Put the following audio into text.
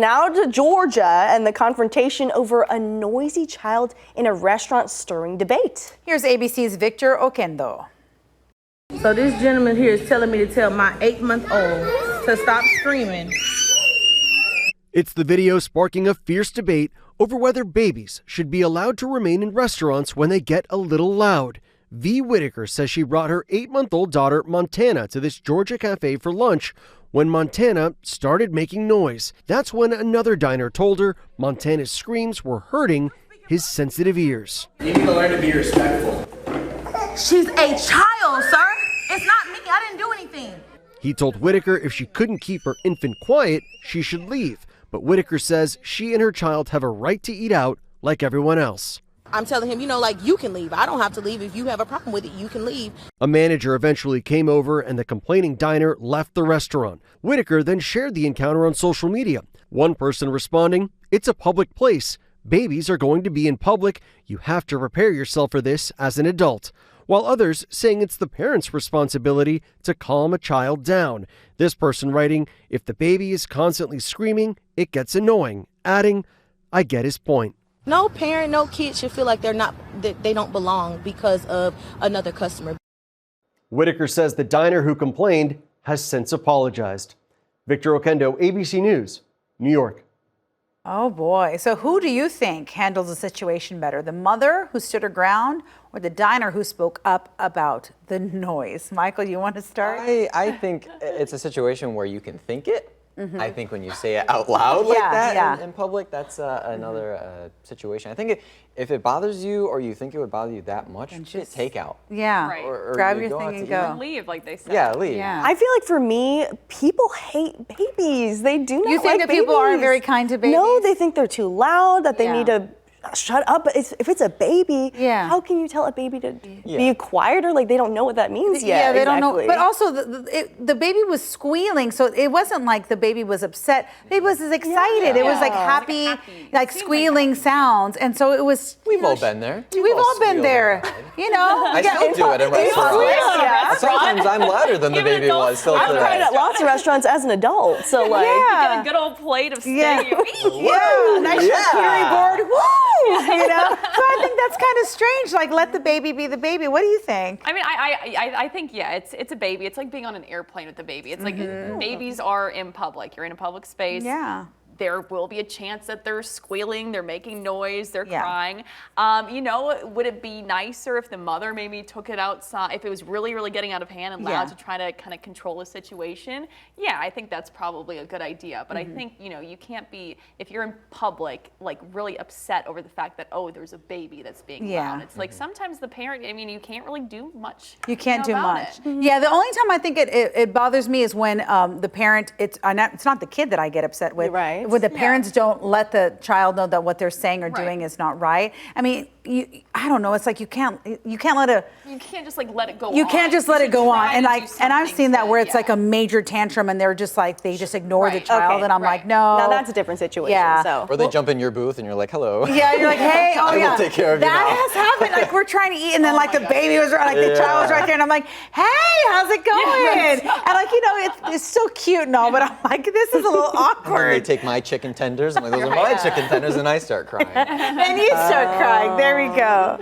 Now to Georgia and the confrontation over a noisy child in a restaurant stirring debate. Here's ABC's Victor Oquendo. So this gentleman here is telling me to tell my 8-month-old to stop screaming. It's the video sparking a fierce debate over whether babies should be allowed to remain in restaurants when they get a little loud. V. Whitaker says she brought her 8-month-old daughter, Montana, to this Georgia cafe for lunch when Montana started making noise. That's when another diner told her Montana's screams were hurting his sensitive ears. You need to learn to be respectful. She's a child, sir. It's not me. I didn't do anything. He told Whitaker if she couldn't keep her infant quiet, she should leave. But Whitaker says she and her child have a right to eat out like everyone else. I'm telling him, you can leave. I don't have to leave. If you have a problem with it, you can leave. A manager eventually came over and the complaining diner left the restaurant. Whitaker then shared the encounter on social media. One person responding, "It's a public place. Babies are going to be in public. You have to prepare yourself for this as an adult." While others saying it's the parent's responsibility to calm a child down. This person writing, "If the baby is constantly screaming, it gets annoying," adding, "I get his point." No parent, no kid should feel like they don't belong because of another customer. Whitaker says the diner who complained has since apologized. Victor Oquendo, ABC News, New York. Oh boy. So who do you think handles the situation better? The mother who stood her ground or the diner who spoke up about the noise? Michael, you want to start? I think it's a situation where you can think it. I think when you say it out loud like that in public, that's another situation. I think if it bothers you or you think it would bother you that much, just takeout. Yeah, right. Or grab you your thing and go. Leave, like they said. Yeah, leave. Yeah. I feel like for me, people hate babies. They do not You think like that people babies. aren't very kind to babies? No, they think they're too loud, that they need to shut up. But if it's a baby, how can you tell a baby to be quieter? Like, they don't know what that means yet. Yeah, they don't know. But also, the baby was squealing, so it wasn't like the baby was upset. The baby was excited. It was like happy, like squealing sounds. And so it was. We've all been there. We've all been there. You know. I still do it in restaurants. Sometimes I'm louder than the baby was. Still I've tried at lots of restaurants as an adult. So, like, you get a good old plate of steak. Nice charcuterie board. Woo! You know, so I think that's kind of strange. Like, let the baby be the baby. What do you think? I mean, I think it's a baby. It's like being on an airplane with a baby. It's like babies are in public. You're in a public space. Yeah. There will be a chance that they're squealing, they're making noise, they're crying. Would it be nicer if the mother maybe took it outside, if it was really, really getting out of hand and loud to try to kind of control the situation? Yeah, I think that's probably a good idea. But I think, you can't be, if you're in public, like really upset over the fact that, oh, there's a baby that's being loud. It's like sometimes the parent, I mean, you can't really do much. You can't do much. Yeah, the only time I think it bothers me is when the parent, it's not the kid that I get upset with. Right. When the parents don't let the child know that what they're saying or doing is not right. I mean, I don't know. It's like you can't just like let it go on. You can't just let it go on. And I've seen that where it's like a major tantrum and they're just like, they just ignore the child. And I'm like, no. Now that's a different situation. Yeah. So. Or they jump in your booth and you're like, hello. Yeah, you're like, hey, I will take care of you now. That has happened. Like, we're trying to eat and then like the baby was right, like the child was right there and I'm like, hey, how's it going? And like, it's so cute and all, but I'm like, this is a little awkward. They take my chicken tenders. I'm like, those are my chicken tenders, and I start crying. And you start crying. There we go.